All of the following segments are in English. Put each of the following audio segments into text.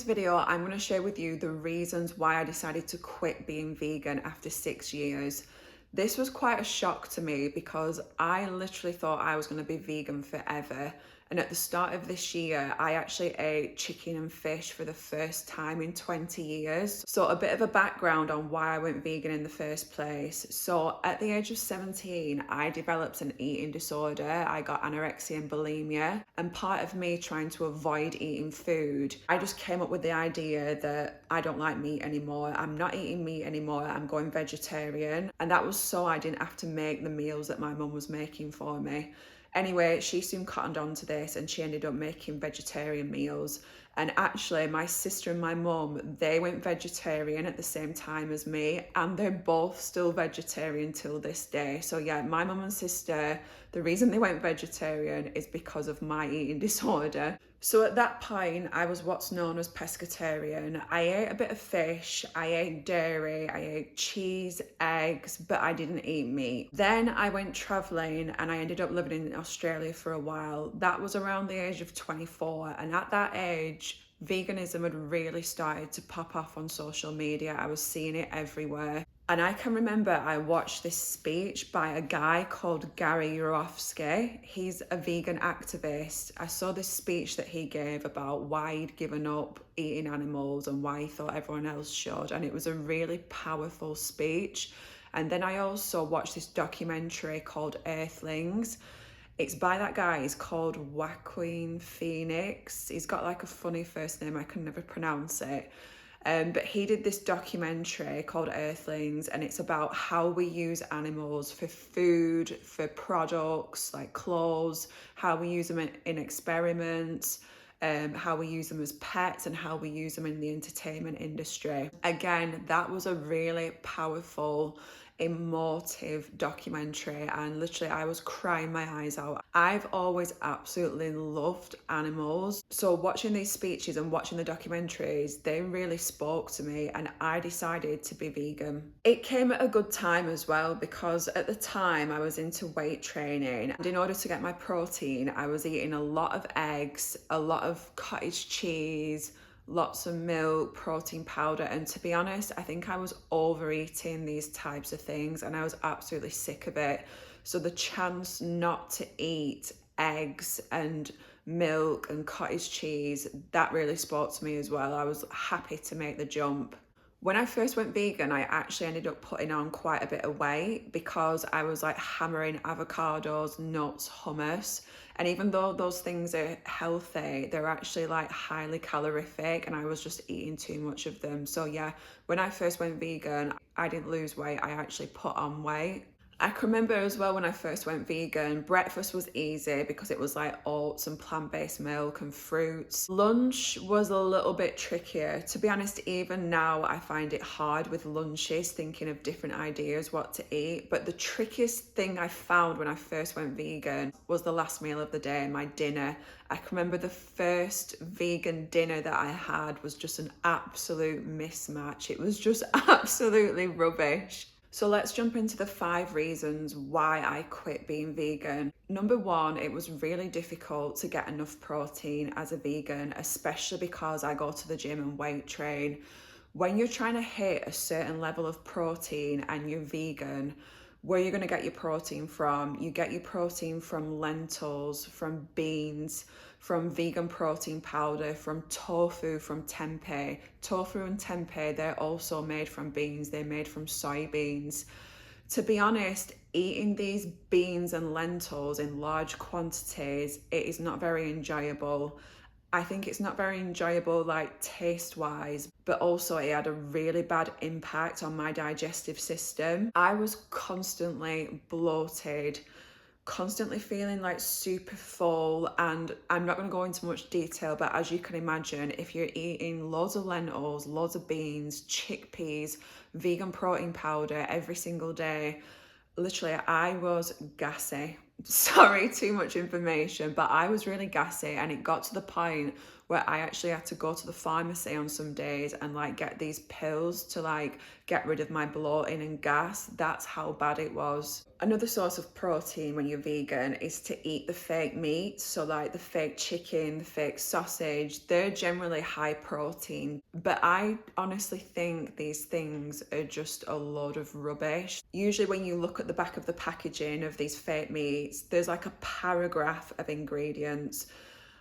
video, I'm going to share with you the reasons why I decided to quit being vegan after 6 years. This was quite a shock to me because I literally thought I was going to be vegan forever. And at the start of this year, I actually ate chicken and fish for the first time in 20 years. So a bit of a background on why I went vegan in the first place. So at the age of 17, I developed an eating disorder. I got anorexia and bulimia. And part of me trying to avoid eating food, I just came up with the idea that I don't like meat anymore. I'm not eating meat anymore. I'm going vegetarian. And that was so I didn't have to make the meals that my mum was making for me. Anyway, she soon cottoned on to this and she ended up making vegetarian meals. And actually, my sister and my mum, they went vegetarian at the same time as me, and they're both still vegetarian till this day. So yeah, my mum and sister, the reason they went vegetarian is because of my eating disorder. So at that point, I was what's known as pescatarian. I ate a bit of fish, I ate dairy, I ate cheese, eggs, but I didn't eat meat. Then I went traveling and I ended up living in Australia for a while. That was around the age of 24, and at that age, veganism had really started to pop off on social media. I was seeing it everywhere. And I can remember I watched this speech by a guy called Gary Yourofsky. He's a vegan activist. I saw this speech that he gave about why he'd given up eating animals and why he thought everyone else should. And it was a really powerful speech. And then I also watched this documentary called Earthlings. It's by that guy, he's called Joaquin Phoenix. He's got like a funny first name, I can never pronounce it. But he did this documentary called Earthlings, and it's about how we use animals for food, for products like clothes, how we use them in experiments, how we use them as pets, and how we use them in the entertainment industry. Again, that was a really powerful, emotive documentary, and literally I was crying my eyes out. I've always absolutely loved animals, so watching these speeches and watching the documentaries, they really spoke to me, and I decided to be vegan. It came at a good time as well, because at the time I was into weight training, and in order to get my protein, I was eating a lot of eggs, a lot of cottage cheese, lots of milk, protein powder, and to be honest, I think I was overeating these types of things and I was absolutely sick of it. So the chance not to eat eggs and milk and cottage cheese, that really spoke to me as well. I was happy to make the jump. When I first went vegan, I actually ended up putting on quite a bit of weight because I was like hammering avocados, nuts, hummus. And even though those things are healthy, they're actually like highly calorific, and I was just eating too much of them. So yeah, when I first went vegan, I didn't lose weight, I actually put on weight. I can remember as well when I first went vegan, breakfast was easy because it was like oats and plant-based milk and fruits. Lunch was a little bit trickier. To be honest, even now I find it hard with lunches, thinking of different ideas what to eat. But the trickiest thing I found when I first went vegan was the last meal of the day, my dinner. I can remember the first vegan dinner that I had was just an absolute mismatch. It was just absolutely rubbish. So let's jump into the 5 reasons why I quit being vegan. Number 1, it was really difficult to get enough protein as a vegan, especially because I go to the gym and weight train. When you're trying to hit a certain level of protein and you're vegan, where you're going to get your protein from? You get your protein from lentils, from beans, from vegan protein powder, from tofu, from tempeh. Tofu and tempeh, they're also made from beans. They're made from soybeans. To be honest, eating these beans and lentils in large quantities, it is not very enjoyable. I think it's not very enjoyable like taste-wise, but also it had a really bad impact on my digestive system. I was constantly bloated, constantly feeling like super full, and I'm not going to go into much detail, but as you can imagine, if you're eating loads of lentils, loads of beans, chickpeas, vegan protein powder every single day, literally I was gassy. Sorry, too much information, but I was really gassy, and it got to the point where I actually had to go to the pharmacy on some days and like get these pills to like get rid of my bloating and gas. That's how bad it was. Another source of protein when you're vegan is to eat the fake meat. So like the fake chicken, the fake sausage, they're generally high protein. But I honestly think these things are just a load of rubbish. Usually when you look at the back of the packaging of these fake meats, there's like a paragraph of ingredients.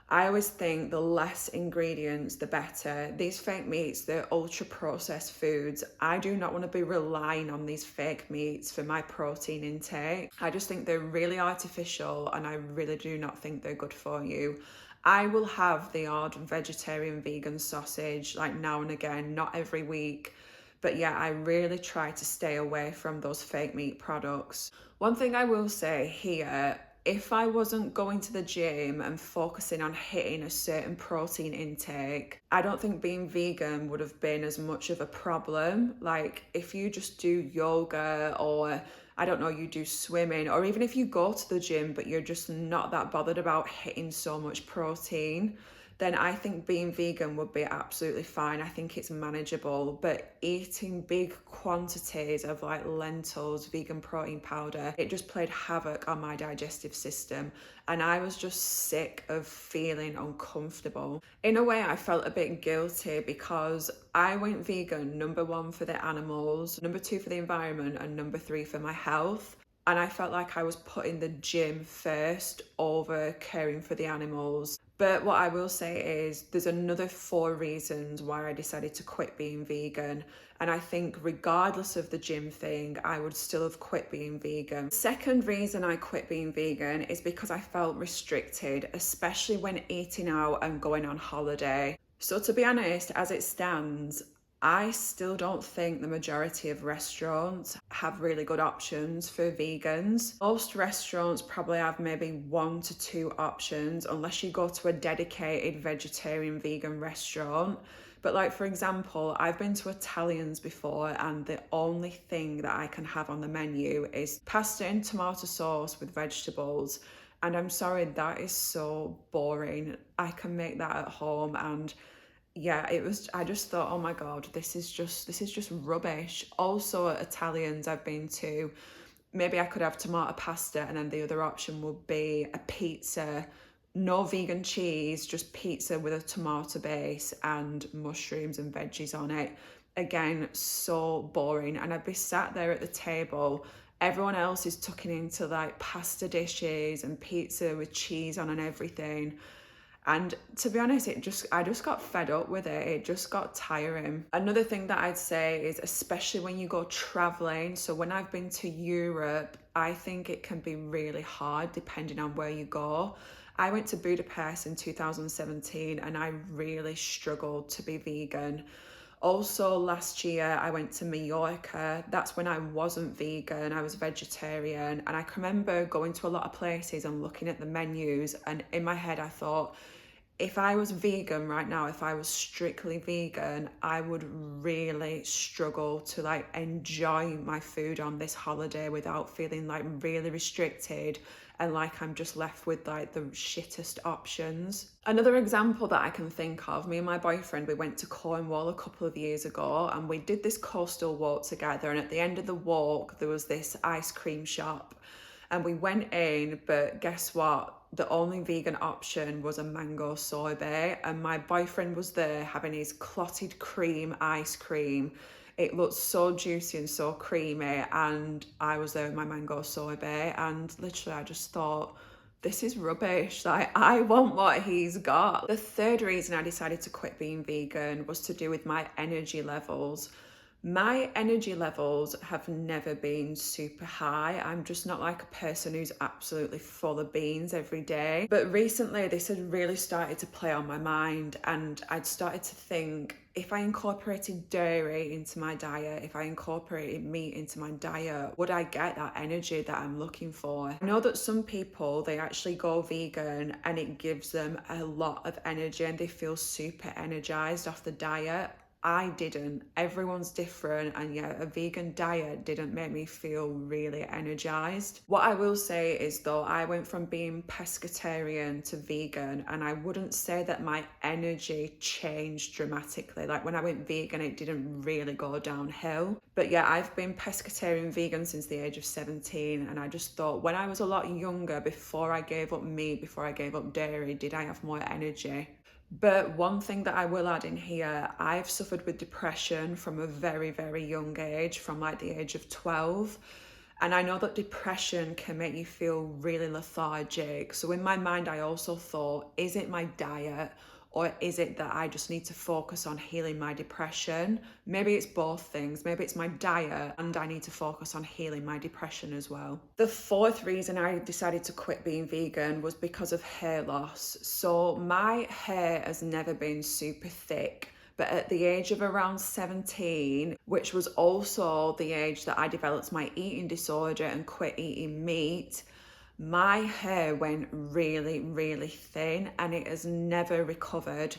I always think the less ingredients, the better. These fake meats, they're ultra processed foods. I do not want to be relying on these fake meats for my protein intake. I just think they're really artificial and I really do not think they're good for you. I will have the odd vegetarian vegan sausage like now and again, not every week. But yeah, I really try to stay away from those fake meat products. One thing I will say here, if I wasn't going to the gym and focusing on hitting a certain protein intake, I don't think being vegan would have been as much of a problem. Like if you just do yoga or I don't know, you do swimming, or even if you go to the gym but you're just not that bothered about hitting so much protein, then I think being vegan would be absolutely fine. I think it's manageable, but eating big quantities of like lentils, vegan protein powder, it just played havoc on my digestive system. And I was just sick of feeling uncomfortable. In a way, I felt a bit guilty because I went vegan, number one for the animals, number two for the environment, and number three for my health. And I felt like I was putting the gym first over caring for the animals. But what I will say is there's another 4 reasons why I decided to quit being vegan. And I think regardless of the gym thing, I would still have quit being vegan. Second reason I quit being vegan is because I felt restricted, especially when eating out and going on holiday. So to be honest, as it stands, I still don't think the majority of restaurants have really good options for vegans. Most restaurants probably have maybe 1 to 2 options unless you go to a dedicated vegetarian vegan restaurant. But like for example, I've been to Italians before and the only thing that I can have on the menu is pasta and tomato sauce with vegetables. And I'm sorry, that is so boring. I can make that at home and yeah, I just thought, oh my God, this is just rubbish. Also at Italians I've been to, maybe I could have tomato pasta and then the other option would be a pizza, no vegan cheese, just pizza with a tomato base and mushrooms and veggies on it. Again, so boring. And I'd be sat there at the table, everyone else is tucking into like pasta dishes and pizza with cheese on and everything. And to be honest, I just got fed up with it. It just got tiring. Another thing that I'd say is, especially when you go traveling. So when I've been to Europe, I think it can be really hard depending on where you go. I went to Budapest in 2017 and I really struggled to be vegan. Also last year I went to Mallorca. That's when I wasn't vegan, I was vegetarian. And I can remember going to a lot of places and looking at the menus, and in my head I thought, if I was vegan right now, if I was strictly vegan, I would really struggle to like enjoy my food on this holiday without feeling like really restricted and like I'm just left with like the shittest options. Another example that I can think of, me and my boyfriend, we went to Cornwall a couple of years ago and we did this coastal walk together, and at the end of the walk there was this ice cream shop and we went in, but guess what? The only vegan option was a mango sorbet, and my boyfriend was there having his clotted cream ice cream. It looked so juicy and so creamy, and I was there with my mango sorbet, and literally I just thought, this is rubbish. Like, I want what he's got. The third reason I decided to quit being vegan was to do with my energy levels. My energy levels have never been super high. I'm just not like a person who's absolutely full of beans every day. But recently this had really started to play on my mind, and I'd started to think, if I incorporated dairy into my diet, if I incorporated meat into my diet, would I get that energy that I'm looking for? I know that some people, they actually go vegan and it gives them a lot of energy and they feel super energized off the diet. I didn't. Everyone's different, and yeah, a vegan diet didn't make me feel really energized. What I will say is though, I went from being pescatarian to vegan, and I wouldn't say that my energy changed dramatically. Like when I went vegan, it didn't really go downhill. But yeah, I've been pescatarian vegan since the age of 17, and I just thought when I was a lot younger, before I gave up meat, before I gave up dairy, did I have more energy? But one thing that I will add in here, I've suffered with depression from a very, very young age, from like the age of 12. And I know that depression can make you feel really lethargic. So in my mind, I also thought, is it my diet? Or is it that I just need to focus on healing my depression? Maybe it's both things. Maybe it's my diet and I need to focus on healing my depression as well. The fourth reason I decided to quit being vegan was because of hair loss. So my hair has never been super thick. But at the age of around 17, which was also the age that I developed my eating disorder and quit eating meat, my hair went really, really thin and it has never recovered.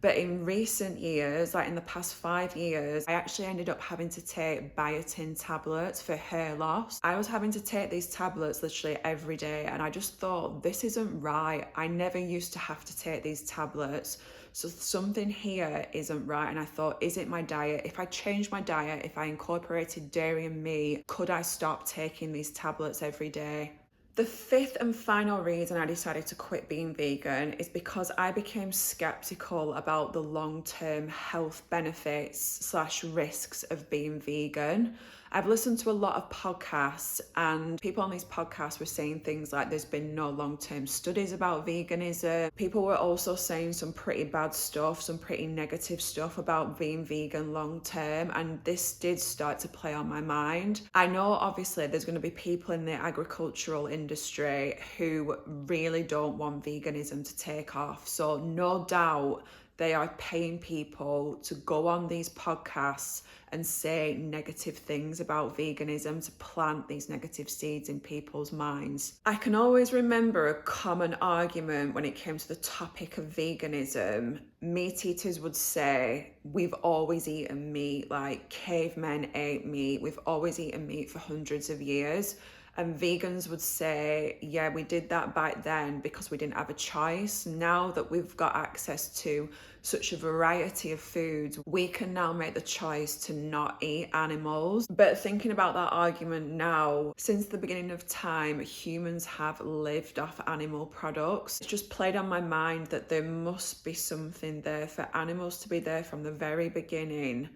But in recent years, like in the past 5 years, I actually ended up having to take biotin tablets for hair loss. I was having to take these tablets literally every day, and I just thought, this isn't right. I never used to have to take these tablets. So something here isn't right. And I thought, is it my diet? If I changed my diet, if I incorporated dairy and meat, could I stop taking these tablets every day? The fifth and final reason I decided to quit being vegan is because I became skeptical about the long-term health benefits / risks of being vegan. I've listened to a lot of podcasts, and people on these podcasts were saying things like there's been no long-term studies about veganism. People were also saying some pretty bad stuff, some pretty negative stuff about being vegan long-term, and this did start to play on my mind. I know obviously there's going to be people in the agricultural industry who really don't want veganism to take off, so no doubt they are paying people to go on these podcasts and say negative things about veganism, to plant these negative seeds in people's minds. I can always remember a common argument when it came to the topic of veganism. Meat eaters would say, we've always eaten meat, like cavemen ate meat, we've always eaten meat for hundreds of years. And vegans would say, yeah, we did that back then because we didn't have a choice. Now that we've got access to such a variety of foods, we can now make the choice to not eat animals. But thinking about that argument now, since the beginning of time, humans have lived off animal products. It's just played on my mind that there must be something there for animals to be there from the very beginning.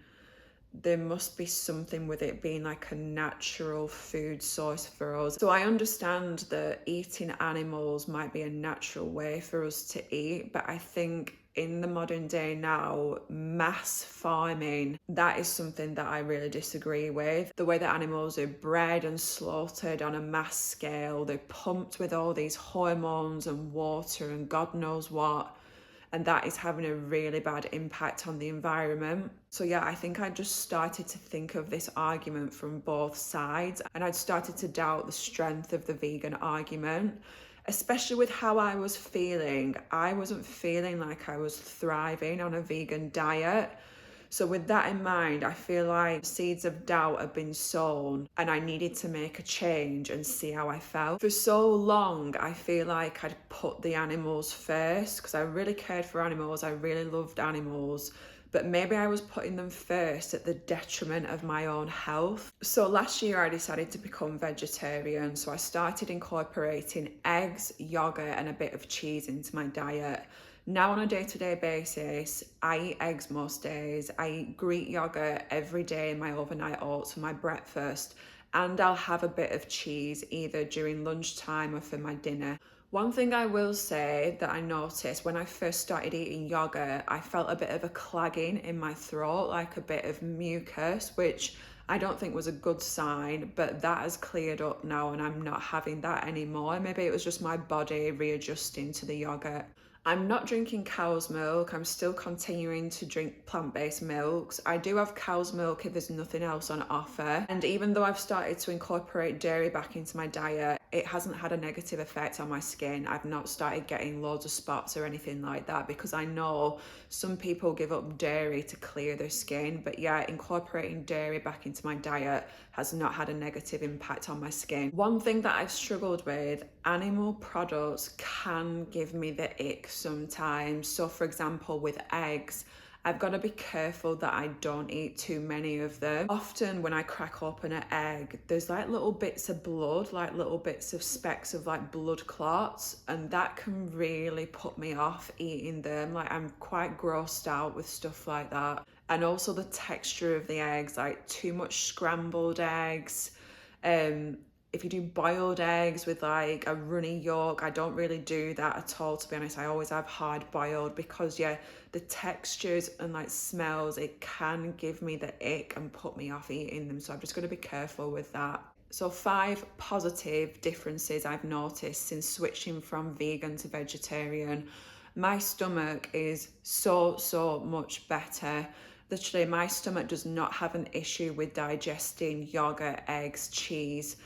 There must be something with it being like a natural food source for us. So I understand that eating animals might be a natural way for us to eat, but I think in the modern day now, mass farming, that is something that I really disagree with. The way that animals are bred and slaughtered on a mass scale, they're pumped with all these hormones and water and God knows what. And that is having a really bad impact on the environment. So yeah, I think I just started to think of this argument from both sides, and I'd started to doubt the strength of the vegan argument, especially with how I was feeling. I wasn't feeling like I was thriving on a vegan diet. So with that in mind, I feel like seeds of doubt have been sown and I needed to make a change and see how I felt. For so long, I feel like I'd put the animals first because I really cared for animals. I really loved animals. But maybe I was putting them first at the detriment of my own health. So last year I decided to become vegetarian. So I started incorporating eggs, yogurt, and a bit of cheese into my diet. Now on a day-to-day basis, I eat eggs most days. I eat Greek yogurt every day in my overnight oats for my breakfast. And I'll have a bit of cheese either during lunchtime or for my dinner. One thing I will say that I noticed when I first started eating yogurt, I felt a bit of a clagging in my throat, like a bit of mucus, which I don't think was a good sign, but that has cleared up now and I'm not having that anymore. Maybe it was just my body readjusting to the yogurt. I'm not drinking cow's milk. I'm still continuing to drink plant-based milks. I do have cow's milk if there's nothing else on offer. And even though I've started to incorporate dairy back into my diet, it hasn't had a negative effect on my skin. I've not started getting loads of spots or anything like that, because I know some people give up dairy to clear their skin. But yeah, incorporating dairy back into my diet has not had a negative impact on my skin. One thing that I've struggled with, animal products can give me the ick sometimes. So for example, with eggs, I've got to be careful that I don't eat too many of them. Often when I crack open an egg, there's like little bits of blood, like little bits of specks of like blood clots, and that can really put me off eating them. Like I'm quite grossed out with stuff like that. And also the texture of the eggs, like too much scrambled eggs. If you do boiled eggs with like a runny yolk, I don't really do that at all, to be honest. I always have hard boiled, because yeah, the textures and like smells, it can give me the ick and put me off eating them. So I'm just going to be careful with that. So 5 positive differences I've noticed since switching from vegan to vegetarian. My stomach is so much better. Literally, my stomach does not have an issue with digesting yogurt, eggs, cheese,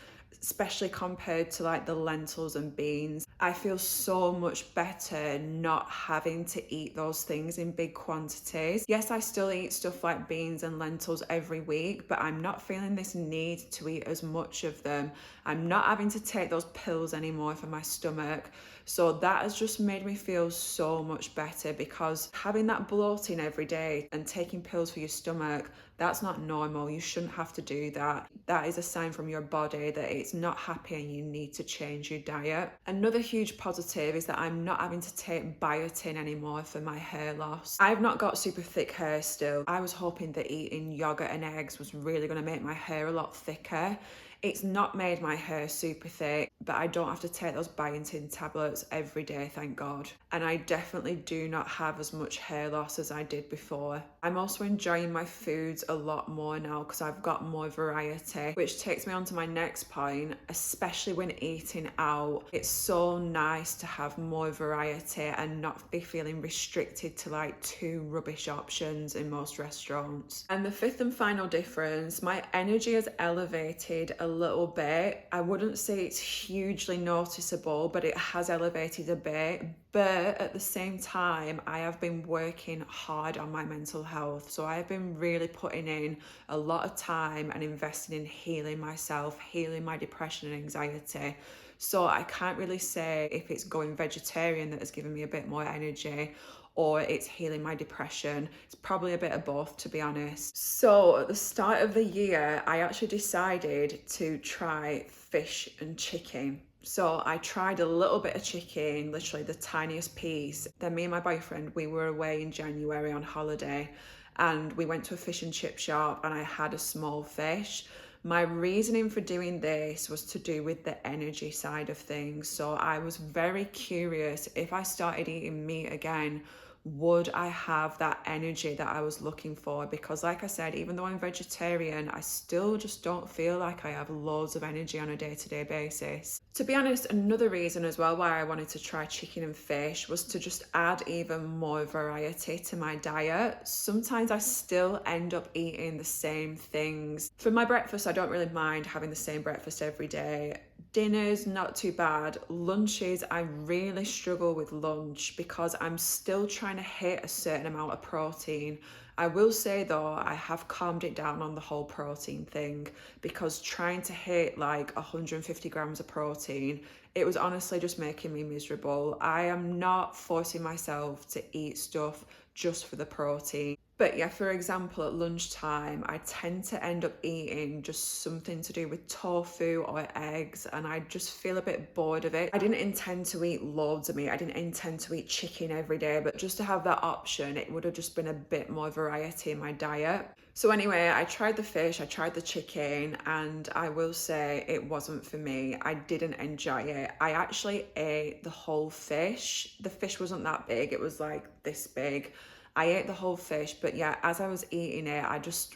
especially compared to like the lentils and beans. I feel so much better not having to eat those things in big quantities. Yes, I still eat stuff like beans and lentils every week, but I'm not feeling this need to eat as much of them. I'm not having to take those pills anymore for my stomach. So that has just made me feel so much better, because having that bloating every day and taking pills for your stomach, that's not normal. You shouldn't have to do that. That is a sign from your body that it's not happy and you need to change your diet. Another huge positive is that I'm not having to take biotin anymore for my hair loss. I've not got super thick hair still. I was hoping that eating yogurt and eggs was really going to make my hair a lot thicker. It's not made my hair super thick, but I don't have to take those biotin tablets every day, thank God. And I definitely do not have as much hair loss as I did before. I'm also enjoying my foods a lot more now because I've got more variety, which takes me on to my next point, especially when eating out. It's so nice to have more variety and not be feeling restricted to like 2 rubbish options in most restaurants. And the 5th and final difference, my energy has elevated a little bit. I wouldn't say it's hugely noticeable, but it has elevated a bit. But at the same time, I have been working hard on my mental health. So I've been really putting in a lot of time and investing in healing myself, healing my depression and anxiety. So I can't really say if it's going vegetarian that has given me a bit more energy, or it's healing my depression. It's probably a bit of both, to be honest. So at the start of the year, I actually decided to try fish and chicken. So I tried a little bit of chicken, literally the tiniest piece. Then me and my boyfriend, we were away in January on holiday, and we went to a fish and chip shop and I had a small fish. My reasoning for doing this was to do with the energy side of things. So I was very curious, if I started eating meat again, would I have that energy that I was looking for? Because like I said, even though I'm vegetarian, I still just don't feel like I have loads of energy on a day-to-day basis. To be honest, another reason as well why I wanted to try chicken and fish was to just add even more variety to my diet. Sometimes I still end up eating the same things. For my breakfast, I don't really mind having the same breakfast every day. Dinners, not too bad. Lunches, I really struggle with lunch because I'm still trying to hit a certain amount of protein. I will say though, I have calmed it down on the whole protein thing, because trying to hit like 150 grams of protein, it was honestly just making me miserable. I am not forcing myself to eat stuff just for the protein. But yeah, for example, at lunchtime, I tend to end up eating just something to do with tofu or eggs, and I just feel a bit bored of it. I didn't intend to eat loads of meat. I didn't intend to eat chicken every day, but just to have that option, it would have just been a bit more variety in my diet. So anyway, I tried the fish, I tried the chicken, and I will say it wasn't for me. I didn't enjoy it. I actually ate the whole fish. The fish wasn't that big, it was like this big. I ate the whole fish, but yeah, as I was eating it, I just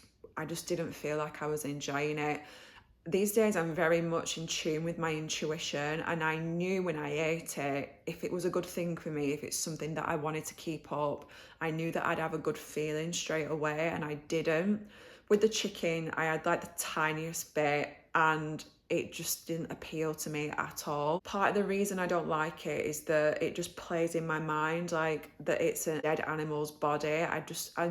didn't feel like I was enjoying it. These days, I'm very much in tune with my intuition, and I knew when I ate it, if it was a good thing for me, if it's something that I wanted to keep up, I knew that I'd have a good feeling straight away, and I didn't. With the chicken, I had like the tiniest bit, and it just didn't appeal to me at all. Part of the reason I don't like it is that it just plays in my mind like that it's a dead animal's body. I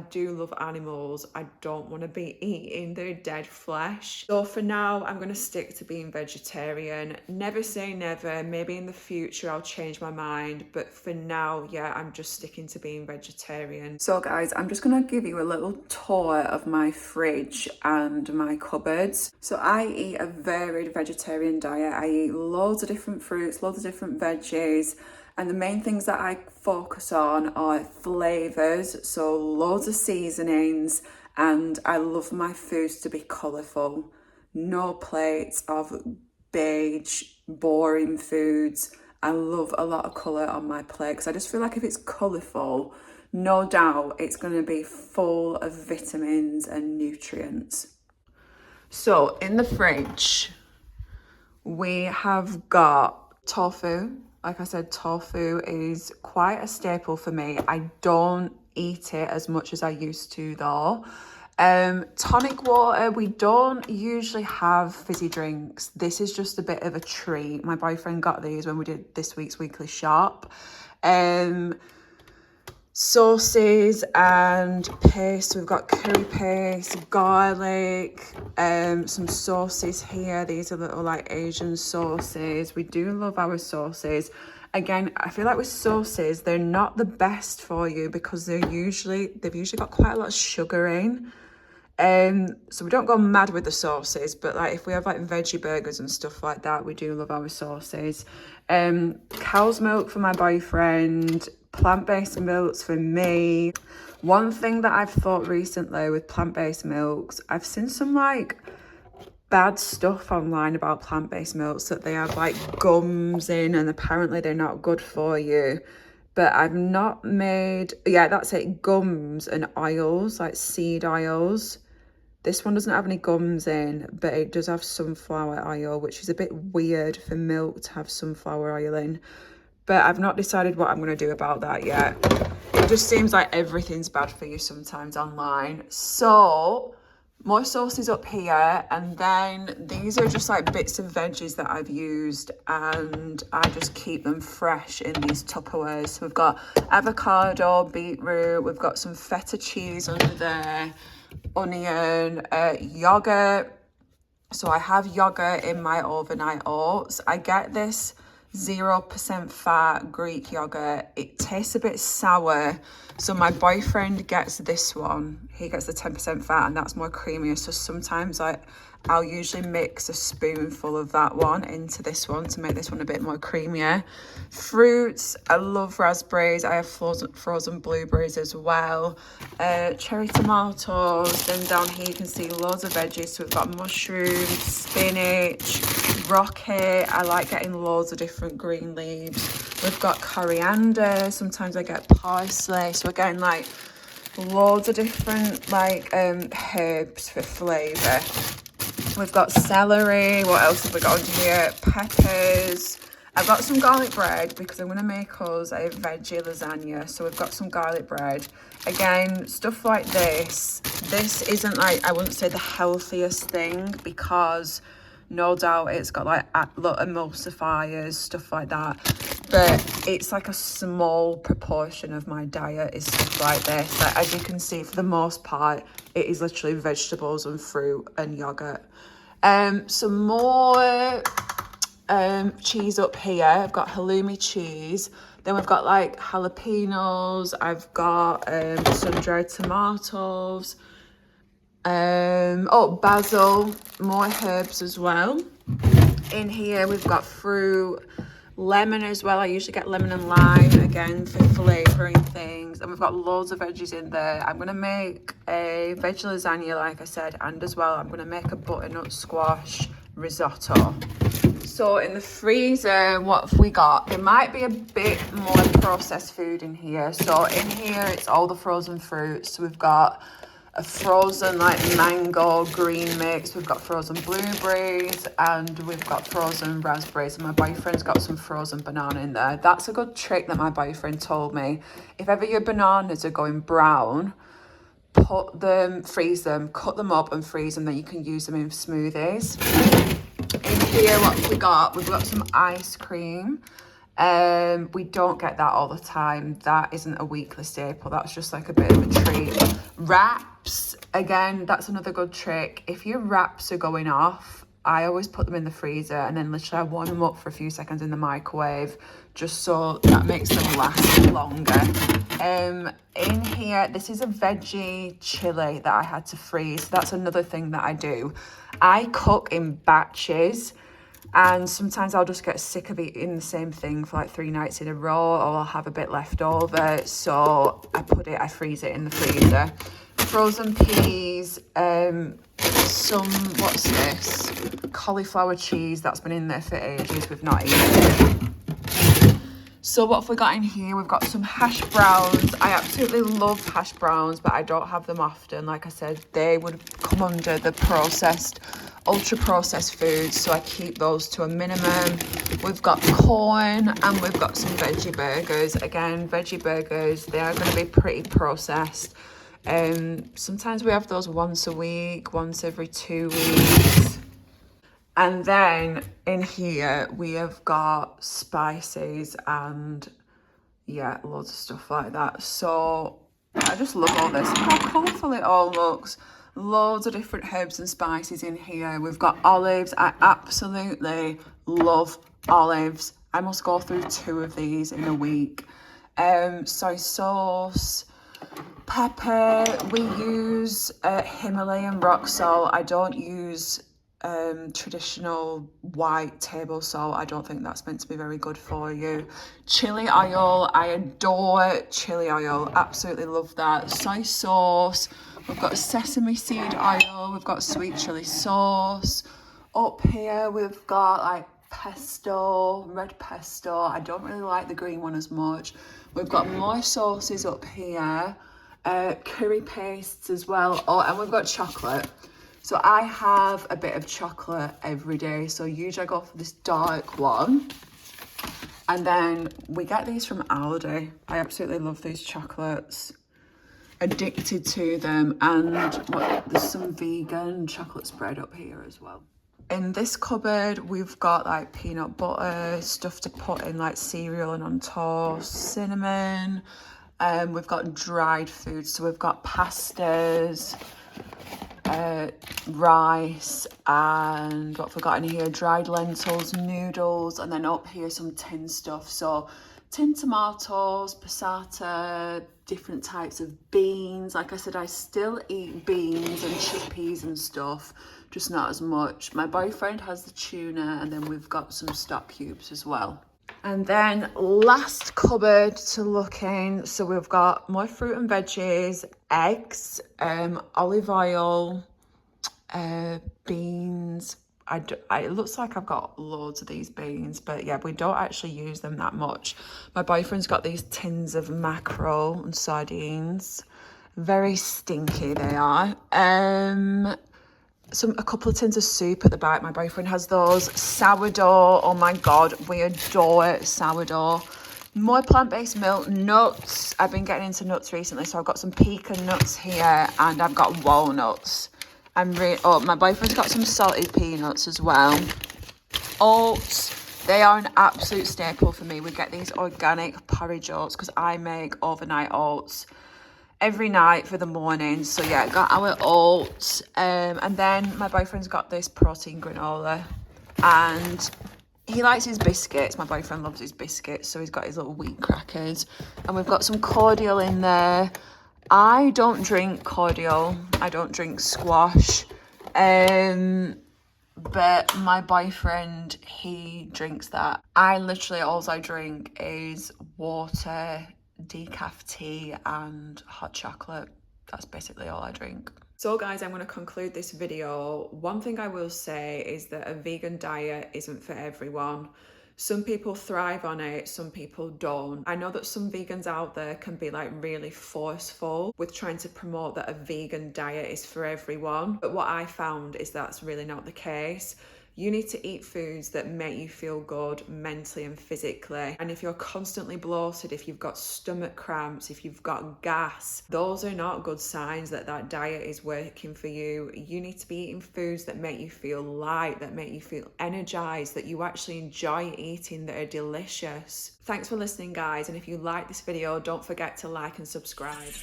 do love animals. I don't want to be eating their dead flesh. So for now, I'm going to stick to being vegetarian. Never say never. Maybe in the future I'll change my mind, but for now, yeah, I'm just sticking to being vegetarian. So guys, I'm just going to give you a little tour of my fridge and my cupboards. So I eat a varied vegetarian diet. I eat loads of different fruits, loads of different veggies, and the main things that I focus on are flavors, so loads of seasonings, and I love my foods to be colourful. No plates of beige, boring foods. I love a lot of colour on my plate because I just feel like if it's colourful, no doubt it's going to be full of vitamins and nutrients. So in the fridge, we have got tofu. Like I said, tofu is quite a staple for me. I don't eat it as much as I used to though. Tonic water, we don't usually have fizzy drinks. This is just a bit of a treat. My boyfriend got these when we did this week's weekly shop. Sauces and paste. We've got curry paste, garlic, some sauces here. These are little like Asian sauces. We do love our sauces. Again, I feel like with sauces, they're not the best for you because they've usually got quite a lot of sugar in. So we don't go mad with the sauces, but like if we have like veggie burgers and stuff like that, we do love our sauces. Cow's milk for my boyfriend, plant-based milks for me. One thing that I've thought recently with plant-based milks, I've seen some like bad stuff online about plant-based milks, that they have like gums in and apparently they're not good for you. But I've not made, yeah, that's it, gums and oils, like seed oils. This one doesn't have any gums in, but it does have sunflower oil, which is a bit weird for milk to have sunflower oil in. But I've not decided what I'm going to do about that yet. It just seems like everything's bad for you sometimes online. So more sauces up here, and then these are just like bits of veggies that I've used, and I just keep them fresh in these Tupperwares. So we've got avocado, beetroot, we've got some feta cheese under there, onion, yogurt. So I have yogurt in my overnight oats. I get this 0% fat Greek yogurt. It tastes a bit sour, so my boyfriend gets this one. He gets the 10% fat, and that's more creamier. So sometimes I'll usually mix a spoonful of that one into this one to make this one a bit more creamier. Fruits, I love raspberries. I have frozen blueberries as well. Cherry tomatoes. Then down here you can see loads of veggies. So we've got mushrooms, spinach, broccoli. I like getting loads of different green leaves. We've got coriander. Sometimes I get parsley. So again, like loads of different like herbs for flavour. We've got celery. What else have we got under here? Peppers. I've got some garlic bread because I'm going to make us a veggie lasagna. So we've got some garlic bread. Again, stuff like this. This isn't like, I wouldn't say the healthiest thing because no doubt it's got like emulsifiers, stuff like that. But it's like a small proportion of my diet is stuff like this. Like, as you can see, for the most part, it is literally vegetables and fruit and yogurt. Some more cheese up here. I've got halloumi cheese. Then we've got like jalapenos. I've got sun-dried tomatoes. Basil, more herbs as well. In here we've got fruit, lemon as well. I usually get lemon and lime again for flavouring things. And we've got loads of veggies in there. I'm going to make a veg lasagna, like I said, and as well I'm going to make a butternut squash risotto. So in the freezer, what have we got? There might be a bit more processed food in here. So in here, it's all the frozen fruits. So we've got a frozen like mango green mix. We've got frozen blueberries and we've got frozen raspberries. And my boyfriend's got some frozen banana in there. That's a good trick that my boyfriend told me. If ever your bananas are going brown, freeze them, cut them up and freeze them, then you can use them in smoothies. In here, what have we got? We've got some ice cream. We don't get that all the time. That isn't a weekly staple. That's just like a bit of a treat. Wraps, again, that's another good trick. If your wraps are going off, I always put them in the freezer and then literally I warm them up for a few seconds in the microwave, just so that makes them last longer. In here, this is a veggie chili that I had to freeze. That's another thing that I do. I cook in batches, and sometimes I'll just get sick of eating the same thing for like 3 nights in a row, or I'll have a bit left over. So I freeze it in the freezer. Frozen peas, some, what's this? Cauliflower cheese that's been in there for ages. We've not eaten it. So what have we got in here? We've got some hash browns. I absolutely love hash browns, but I don't have them often. Like I said, they would come under the processed, ultra processed foods, so I keep those to a minimum. We've got corn and we've got some veggie burgers. Again, veggie burgers, they are going to be pretty processed. Sometimes we have those once a week, once every 2 weeks. And then in here we have got spices and yeah, loads of stuff like that. So I just love all this. Look how colourful it all looks. Loads of different herbs and spices in here. We've got olives. I absolutely love olives. I must go through 2 of these in a week. Soy sauce, pepper. We use Himalayan rock salt. I don't use traditional white table salt. I don't think that's meant to be very good for you. Chili oil, I adore chili oil, absolutely love that. Soy sauce, we've got sesame seed oil, we've got sweet chili sauce. Up here we've got like pesto, red pesto. I don't really like the green one as much. We've got more sauces up here, curry pastes as well. Oh, and we've got chocolate. So I have a bit of chocolate every day. So usually I go for this dark one. And then we get these from Aldi. I absolutely love these chocolates. Addicted to them. And there's some vegan chocolate spread up here as well. In this cupboard, we've got like peanut butter, stuff to put in like cereal and on toast, cinnamon. We've got dried foods. So we've got pastas, rice, and what have we got in here? Dried lentils, noodles, and then up here some tin stuff. So tin tomatoes, passata, different types of beans. Like I said, I still eat beans and chickpeas and stuff, just not as much. My boyfriend has the tuna, and then we've got some stock cubes as well. And then last cupboard to look in, so we've got more fruit and veggies, eggs, olive oil, beans. It looks like I've got loads of these beans, but yeah, we don't actually use them that much. My boyfriend's got these tins of mackerel and sardines. Very stinky they are. A couple of tins of soup at the back. My boyfriend has those. Sourdough, oh my god, we adore sourdough. More plant-based milk. Nuts, I've been getting into nuts recently, so I've got some pecan nuts here and I've got walnuts. My boyfriend's got some salted peanuts as well. Oats, they are an absolute staple for me. We get these organic porridge oats because I make overnight oats every night for the morning. So yeah, got our oats. And then my boyfriend's got this protein granola, and he likes his biscuits. My boyfriend loves his biscuits, so he's got his little wheat crackers. And we've got some cordial in there. I don't drink cordial. I don't drink squash. But my boyfriend, he drinks that. I literally, all I drink is water, decaf tea and hot chocolate. That's basically all I drink. So guys, I'm going to conclude this video. One thing I will say is that a vegan diet isn't for everyone. Some people thrive on it, some people don't. I know that some vegans out there can be like really forceful with trying to promote that a vegan diet is for everyone. But what I found is that's really not the case. You need to eat foods that make you feel good mentally and physically. And if you're constantly bloated, if you've got stomach cramps, if you've got gas, those are not good signs that that diet is working for you. You need to be eating foods that make you feel light, that make you feel energized, that you actually enjoy eating, that are delicious. Thanks for listening, guys. And if you like this video, don't forget to like and subscribe.